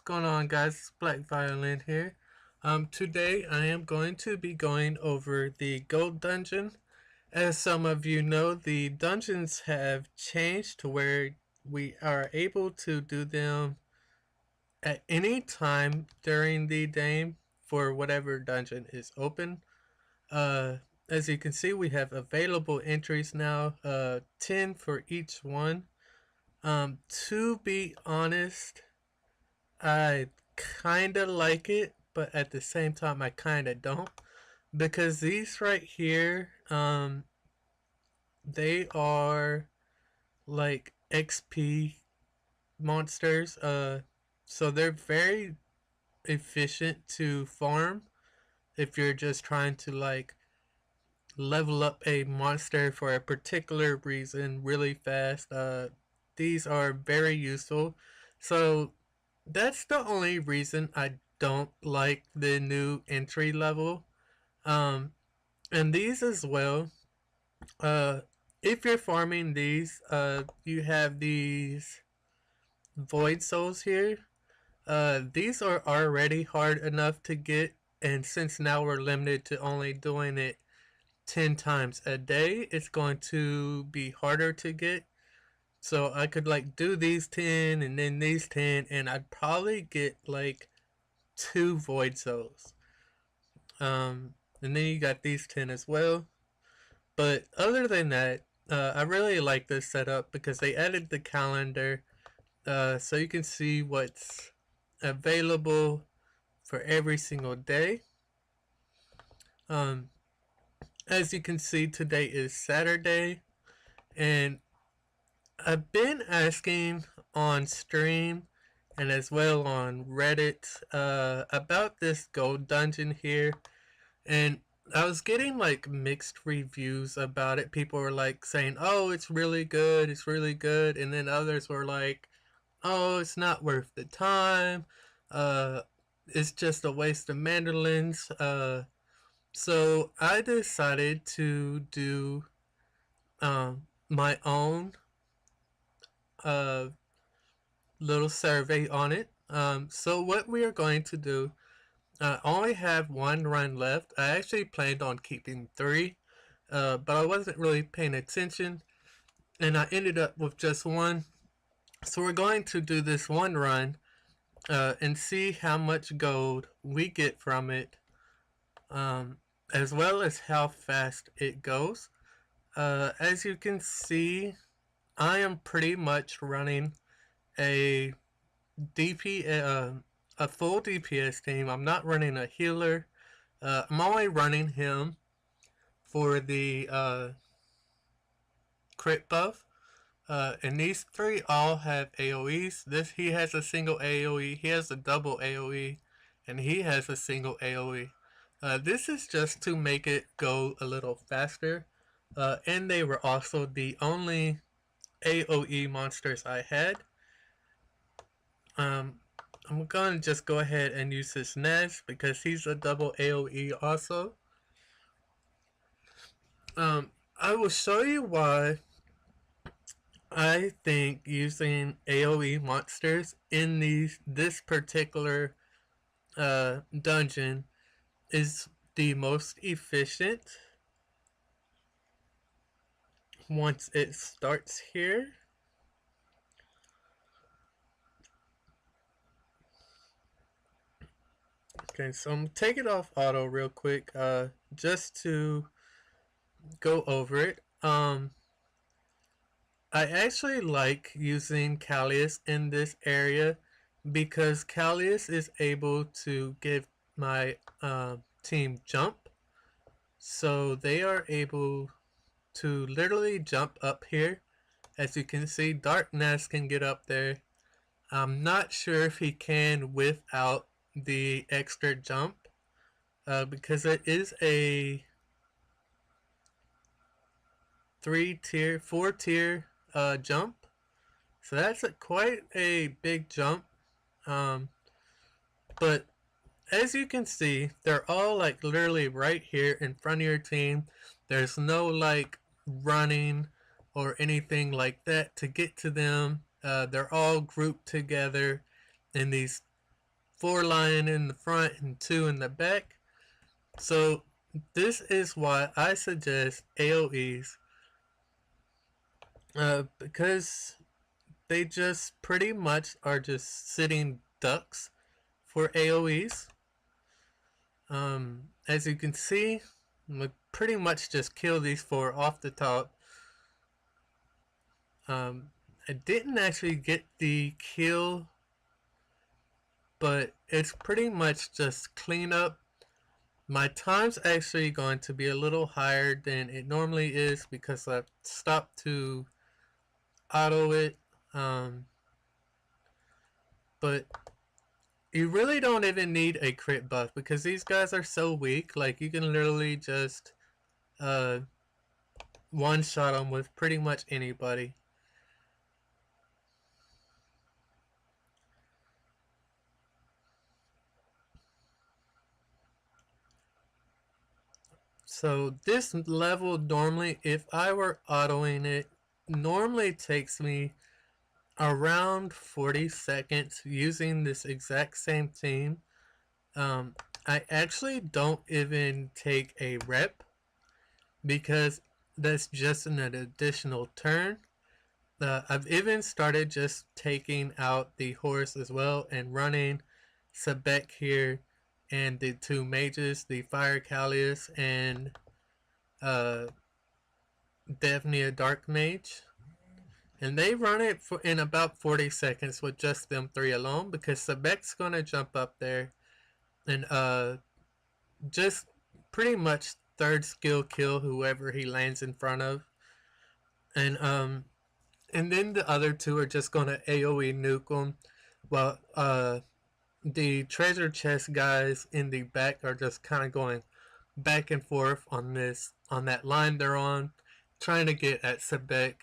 going on, guys? It's Black Violin here. Today I am going to be going over the Gold Dungeon. As some of you know, the dungeons have changed to where we are able to do them at any time during the day for whatever dungeon is open. Uh, as you can see, we have available entries now, 10 for each one. To be honest, I kinda like it, but at the same time, I kinda don't. Because these right here, they are like XP monsters. So they're very efficient to farm if you're just trying to like level up a monster for a particular reason really fast. These are very useful. So that's the only reason I don't like the new entry level. Um, and these as well. Uh, if you're farming these, you have these void souls here. These are already hard enough to get, and since now we're limited to only doing it 10 times a day, it's going to be harder to get. So I could like do these 10 and then these 10, and I'd probably get like 2 void souls. And then you got these 10 as well. But other than that, I really like this setup because they added the calendar, so you can see what's available for every single day. Um, as you can see, today is Saturday, and I've been asking on stream and as well on Reddit about this gold dungeon here, and I was getting like mixed reviews about it. People were like saying, "Oh, it's really good," and then others were like, "Oh, it's not worth the time. Uh, it's just a waste of mandolins." So I decided to do my own uh, little survey on it. So what we are going to do, I only have one run left. I actually planned on keeping 3, but I wasn't really paying attention, and I ended up with just one. So we're going to do this one run and see how much gold we get from it, as well as how fast it goes. As you can see, I am pretty much running a DP, a full DPS team. I'm not running a healer. I'm only running him for the crit buff. And these 3 all have AoEs. He has a single AoE, he has a double AoE, and he has a single AoE. This is just to make it go a little faster. And they were also the only AoE monsters I had. I'm gonna just go ahead and use this Nez because he's a double AoE also. I will show you why I think using AoE monsters in this particular dungeon is the most efficient once it starts here. Okay, so I'm taking off auto real quick, just to go over it. I actually like using Callius in this area because Callius is able to give my team jump. So they are able to literally jump up here. As you can see, Darkness can get up there. I'm not sure if he can without the extra jump, because it is a 4 tier jump. So that's quite a big jump. Um, but as you can see, they're all like literally right here in front of your team. There's no like running or anything like that to get to them. They're all grouped together in these 4 lying in the front and 2 in the back. So this is why I suggest AoEs, because they just pretty much are just sitting ducks for AoEs. As you can see, we pretty much just kill these 4 off the top. I didn't actually get the kill, but it's pretty much just cleanup. My time's actually going to be a little higher than it normally is because I've stopped to auto it. But you really don't even need a crit buff because these guys are so weak. Like, you can literally just one shot them with pretty much anybody. So this level normally, if I were autoing it, normally takes me around 40 seconds using this exact same team. I actually don't even take a rep because that's just an additional turn. I've even started just taking out the horse as well and running Sebek here and the 2 mages, the Fire Callius and definitely a Dark Mage. And they run it in about 40 seconds with just them 3 alone because Sebek's gonna jump up there and just pretty much third skill kill whoever he lands in front of. And then the other 2 are just gonna AoE nuke them while the treasure chest guys in the back are just kind of going back and forth on that line they're on, trying to get at Sebek.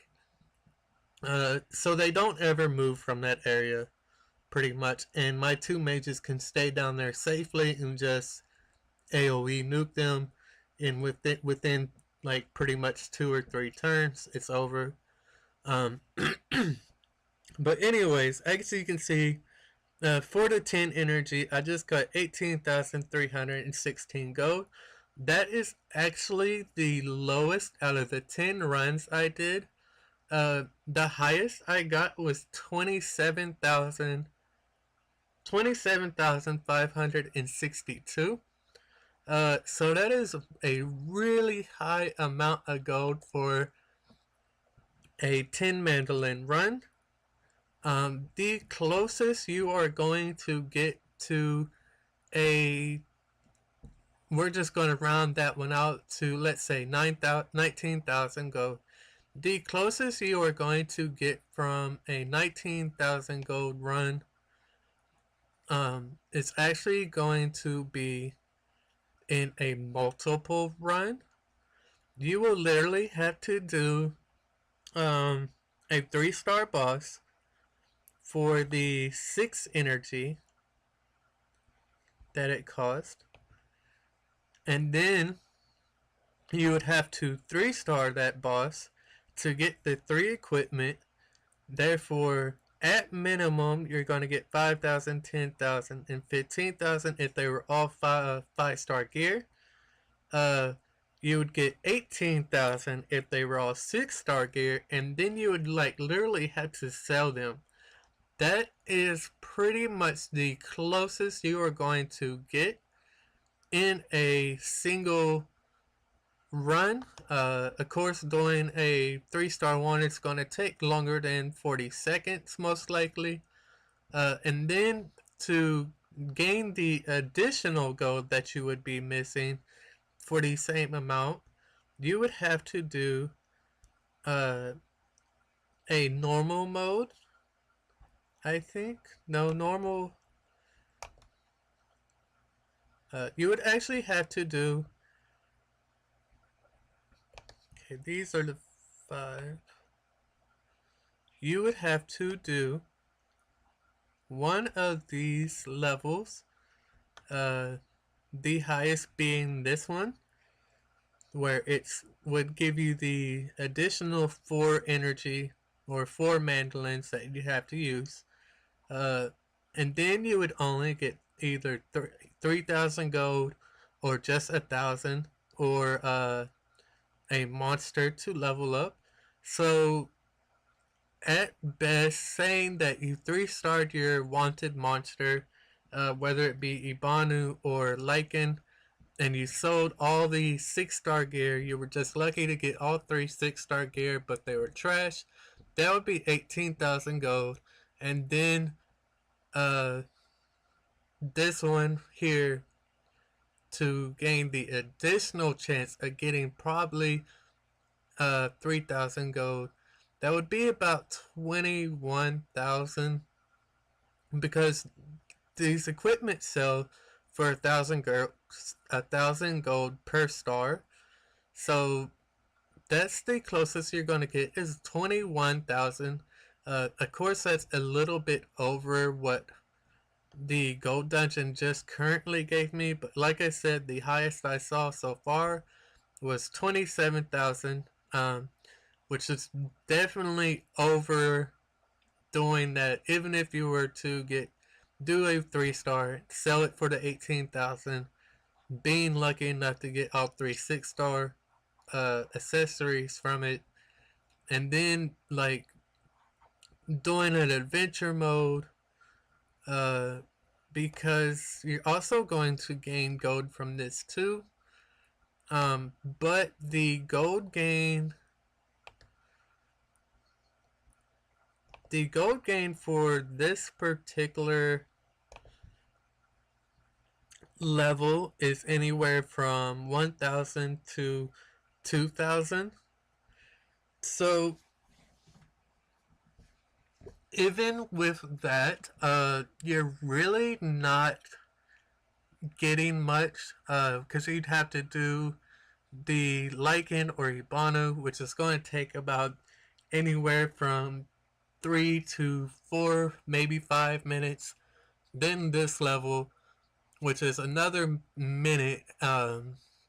So they don't ever move from that area, pretty much. And my 2 mages can stay down there safely and just AoE nuke them. And within like pretty much 2 or 3 turns, it's over. But anyways, as you can see, 4 to 10 energy, I just got 18,316 gold. That is actually the lowest out of the 10 runs I did. The highest I got was 27,562. So that is a really high amount of gold for a 10 mandolin run. The closest you are going to get to we're just going to round that one out to, let's say, 19,000 gold. The closest you are going to get from a 19,000 gold run is actually going to be in a multiple run. You will literally have to do a 3-star boss for the 6 energy that it cost, and then you would have to 3-star that boss to get the 3 equipment. Therefore, at minimum, you're going to get 5,000, 10,000, and 15,000 if they were all 5-star gear. You would get 18,000 if they were all 6-star gear, and then you would like literally have to sell them. That is pretty much the closest you are going to get in a single run. Of course, doing a 3-star one, it's going to take longer than 40 seconds, most likely. And then to gain the additional gold that you would be missing for the same amount, you would have to do a normal mode, I think. No, normal. You would actually have to do. Okay, these are the 5. You would have to do one of these levels, the highest being this one, where it would give you the additional 4 energy or 4 mandolins that you have to use. And then you would only get either 3,000 gold or just 1,000 or a monster to level up. So at best, saying that you 3-starred your wanted monster, whether it be Ibanu or Lycan, and you sold all the 6-star gear, you were just lucky to get all 3 6-star gear, but they were trash. That would be 18,000 gold. And then uh, this one here to gain the additional chance of getting probably 3,000 gold. That would be about 21,000 because these equipment sell for 1,000 gold per star. So that's the closest you're going to get is 21,000. Of course, that's a little bit over what the gold dungeon just currently gave me, but like I said, the highest I saw so far was 27,000, which is definitely over doing that. Even if you were to do a 3-star, sell it for the 18,000, being lucky enough to get all 3 6-star accessories from it, and then like doing an adventure mode, uh, because you're also going to gain gold from this too. But the gold gain for this particular level is anywhere from 1,000 to 2,000. So even with that, you're really not getting much, because you'd have to do the Lycan or Ibano, which is going to take about anywhere from 3 to 4, maybe 5 minutes. Then this level, which is another minute,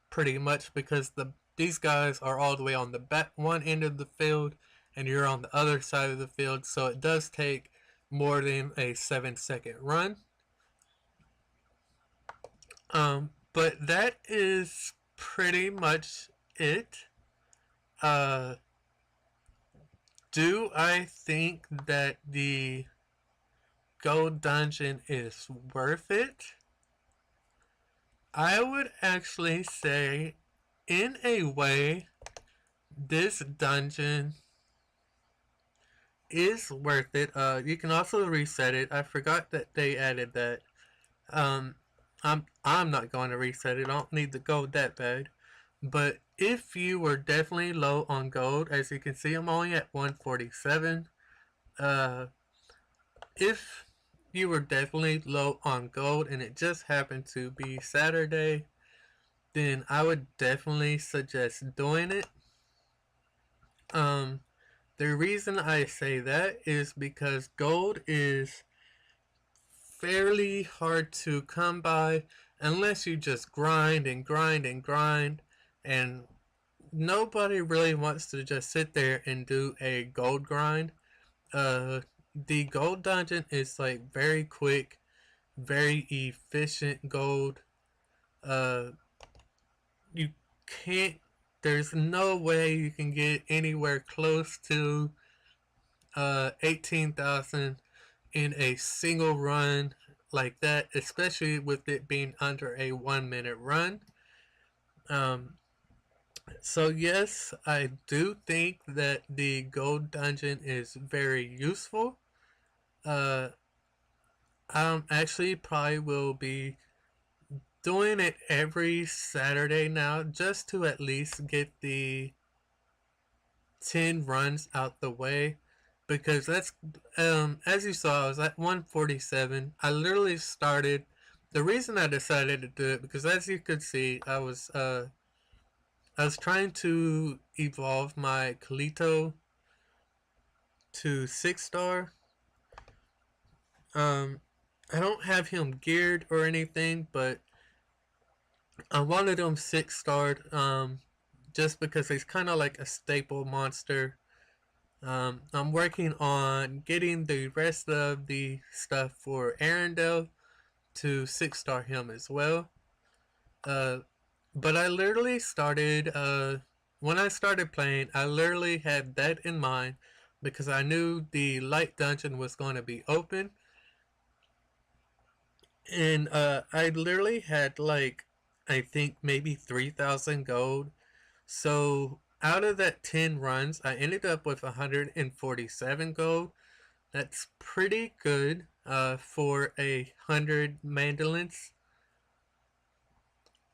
pretty much because these guys are all the way on the back one end of the field, and you're on the other side of the field, so it does take more than a 7-second run. But that is pretty much it. Uh, do I think that the gold dungeon is worth it? I would actually say, in a way, this dungeon is worth it. You can also reset it. I forgot that they added that. Um, I'm not going to reset it. I don't need the gold that bad. But if you were definitely low on gold, as you can see, I'm only at 147. Uh, if you were definitely low on gold and it just happened to be Saturday, then I would definitely suggest doing it. Um, the reason I say that is because gold is fairly hard to come by unless you just grind and grind and grind, and nobody really wants to just sit there and do a gold grind. The gold dungeon is like very quick, very efficient gold. Uh, you can't. There's no way you can get anywhere close to 18,000 in a single run like that, especially with it being under a 1 minute run. Um, so yes, I do think that the gold dungeon is very useful. Uh, actually probably will be doing it every Saturday now, just to at least get the 10 runs out the way, because that's as you saw, I was at 147. I literally started. The reason I decided to do it because, as you could see, I was trying to evolve my Kalito to 6-star. Um, I don't have him geared or anything, but I wanted him 6-starred. Just because he's kind of like a staple monster. I'm working on getting the rest of the stuff for Arendelle, to 6-star him as well. Uh, but I literally started, when I started playing, I literally had that in mind because I knew the light dungeon was going to be open. And I literally had like, I think maybe 3,000 gold. So out of that 10 runs, I ended up with 147 gold. That's pretty good for 100 mandolins.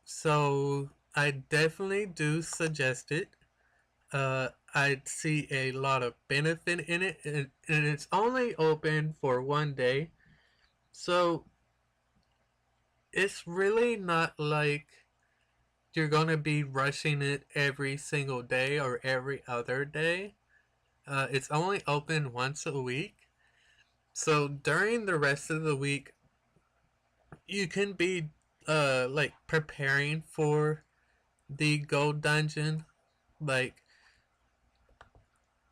So I definitely do suggest it. I see a lot of benefit in it, and it's only open for one day. So it's really not like you're gonna be rushing it every single day or every other day. It's only open once a week. So during the rest of the week, you can be like preparing for the gold dungeon. Like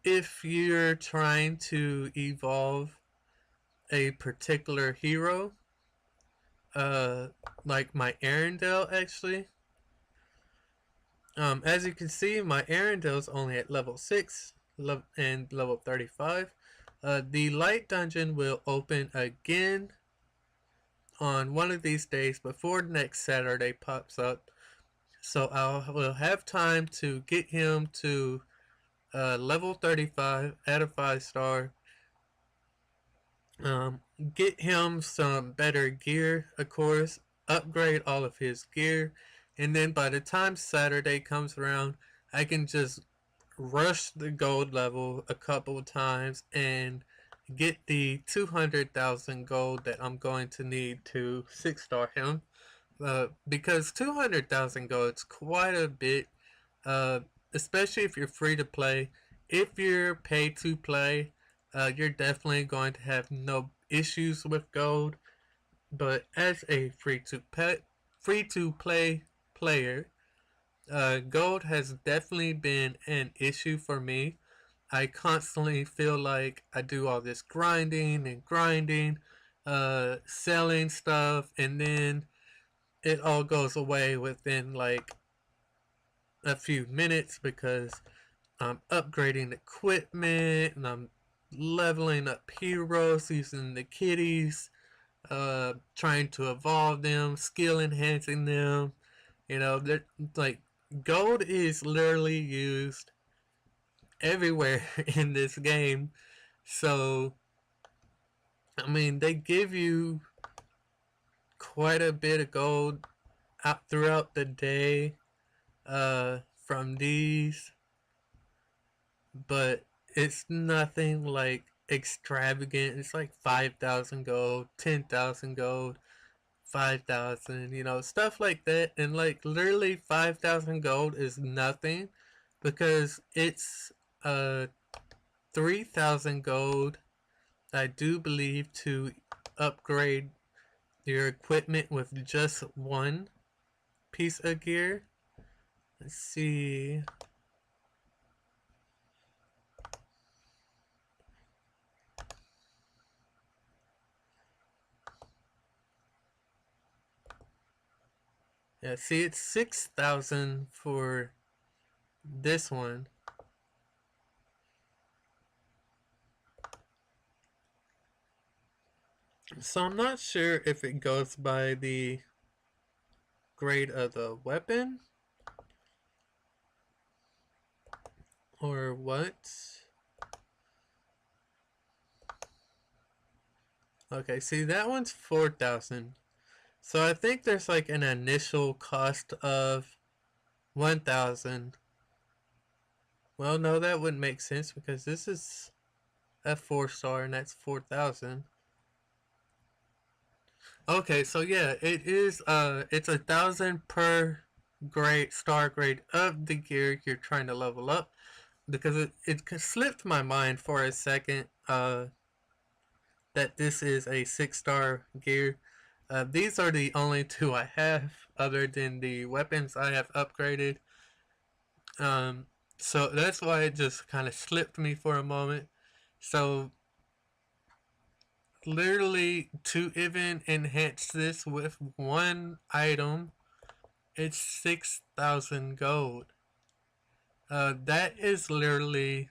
if you're trying to evolve a particular hero, uh, like my Arendelle actually. As you can see, my Arendelle's only at level 6 and level 35. The light dungeon will open again on one of these days before next Saturday pops up. So I will have time to get him to level 35 at a 5-star. Um, get him some better gear, of course. Upgrade all of his gear. And then by the time Saturday comes around, I can just rush the gold level a couple times and get the 200,000 gold that I'm going to need to 6-star him. Because 200,000 gold is quite a bit, uh, especially if you're free to play. If you're paid to play, you're definitely going to have no issues with gold. But as a free to play player, gold has definitely been an issue for me. I constantly feel like I do all this grinding, selling stuff, and then it all goes away within like a few minutes because I'm upgrading equipment and I'm leveling up heroes using the kitties, trying to evolve them, skill enhancing them. You know, like gold is literally used everywhere in this game. So, I mean, they give you quite a bit of gold out throughout the day from these, but it's nothing like extravagant. It's like 5,000 gold, 10,000 gold, 5,000, you know, stuff like that. And like literally 5,000 gold is nothing because it's 3,000 gold, I do believe, to upgrade your equipment with just one piece of gear. Let's see. Yeah, see, it's 6,000 for this one. So I'm not sure if it goes by the grade of the weapon or what. Okay, see, that one's 4,000. So I think there's like an initial cost of 1,000. Well, no, that wouldn't make sense because this is a 4-star and that's 4,000. Okay, so yeah, it is it's 1,000 per star grade of the gear you're trying to level up, because it slipped my mind for a second that this is a 6-star gear. These are the only two I have other than the weapons I have upgraded. Um, so that's why it just kind of slipped me for a moment. So literally, to even enhance this with one item, it's 6,000 gold. That is literally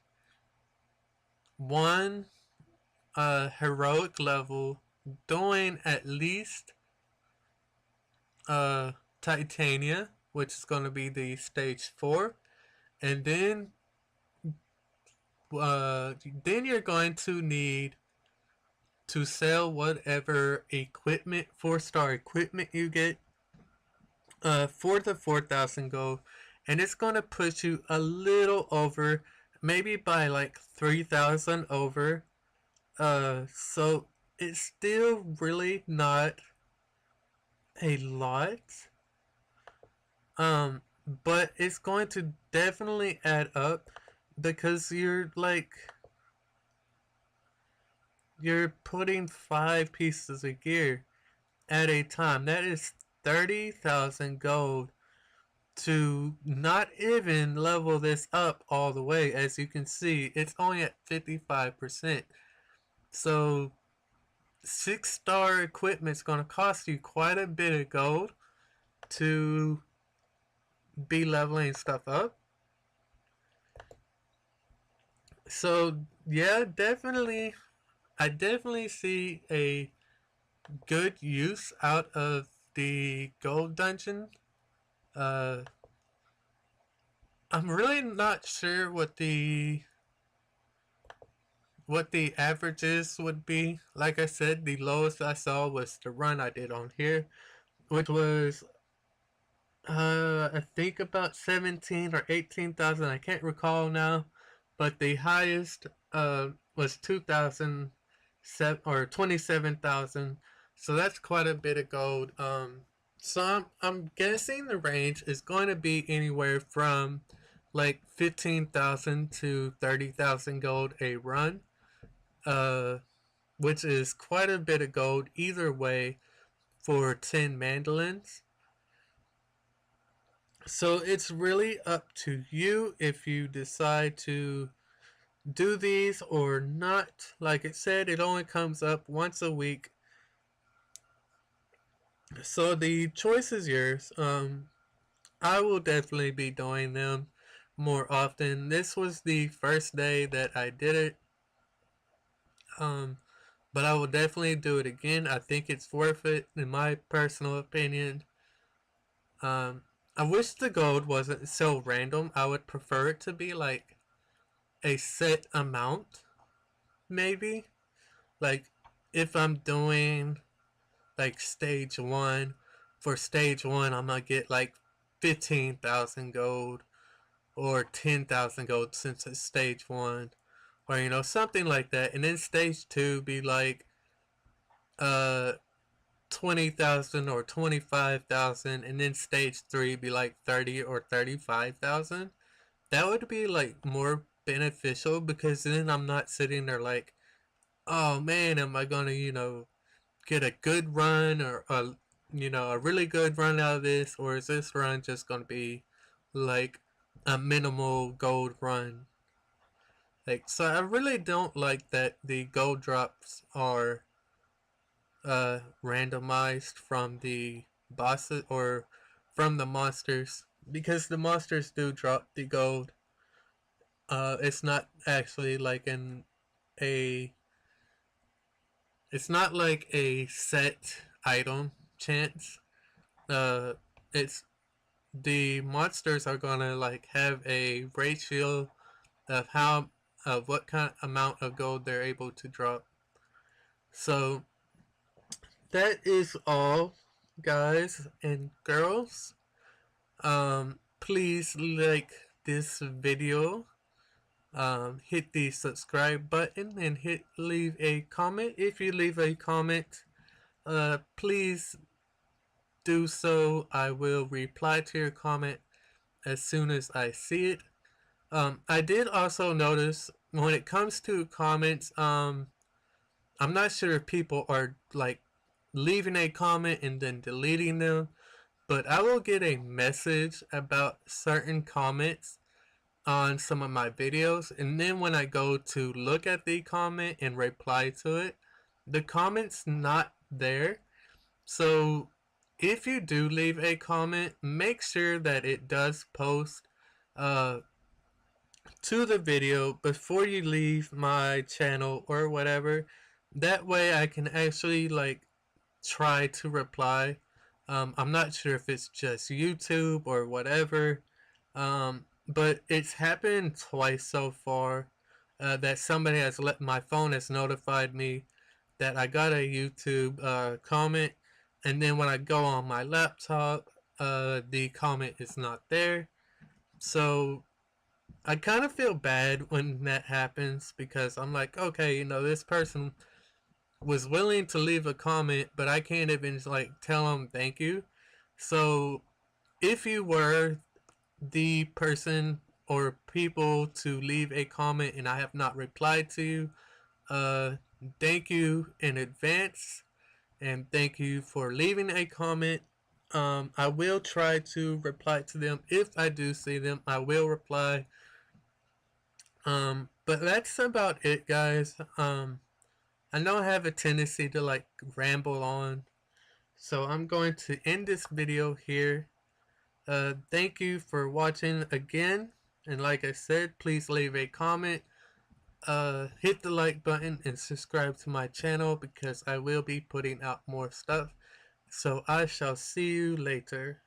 one heroic level doing at least uh, Titania, which is going to be the stage 4, and then you're going to need to sell whatever equipment, 4-star equipment you get, for the 4,000 gold, and it's gonna put you a little over, maybe by like 3,000 over. So it's still really not a lot. Um, but it's going to definitely add up because you're putting 5 pieces of gear at a time. That is 30,000 gold to not even level this up all the way. As you can see, it's only at 55%. So 6-star equipment is going to cost you quite a bit of gold to be leveling stuff up. So yeah, definitely, I definitely see a good use out of the gold dungeon. Uh, I'm really not sure what the averages would be. Like I said, the lowest I saw was the run I did on here, which was I think about 17 or 18,000. I can't recall now, but the highest was 2,000 or 27,000. So that's quite a bit of gold. So I'm guessing the range is going to be anywhere from like 15,000 to 30,000 gold a run. Uh, which is quite a bit of gold either way for 10 mandolins. So it's really up to you if you decide to do these or not. Like it said, it only comes up once a week. So the choice is yours. I will definitely be doing them more often. This was the first day that I did it. Um, but I will definitely do it again. I think it's worth it, in my personal opinion. Um, I wish the gold wasn't so random. I would prefer it to be like a set amount, maybe. Like if I'm doing like stage 1, for stage 1, I'm gonna get like 15,000 gold or 10,000 gold since it's stage 1, or something like that. And then stage 2 be like uh 20,000 or 25,000, and then stage 3 be like 30 or 35,000. That would be like more beneficial because then I'm not sitting there like, oh man, am I gonna get a good run or a really good run out of this, or is this run just gonna be like a minimal gold run? Like, so I really don't like that the gold drops are randomized from the bosses or from the monsters, because the monsters do drop the gold. It's not actually like a it's not like a set item chance. Uh, it's the monsters are gonna like have a ratio of what kind of amount of gold they're able to drop. So that is all, guys and girls. Please like this video. Hit the subscribe button and leave a comment. If you leave a comment, please do so. I will reply to your comment as soon as I see it. I did also notice when it comes to comments, I'm not sure if people are like leaving a comment and then deleting them, but I will get a message about certain comments on some of my videos, and then when I go to look at the comment and reply to it, the comments not there. So if you do leave a comment, make sure that it does post uh, to the video before you leave my channel or whatever. That way I can actually like try to reply. I'm not sure if it's just YouTube or whatever, but it's happened twice so far that somebody has let my phone has notified me that I got a YouTube comment, and then when I go on my laptop, the comment is not there. So I kind of feel bad when that happens because I'm like, okay, this person was willing to leave a comment, but I can't even like tell them thank you. So if you were the person or people to leave a comment and I have not replied to you, uh, thank you in advance and thank you for leaving a comment. I will try to reply to them if I do see them. I will reply. But that's about it, guys. I know I have a tendency to like ramble on, so I'm going to end this video here. Thank you for watching again, and like I said, please leave a comment, hit the like button, and subscribe to my channel because I will be putting out more stuff. So I shall see you later.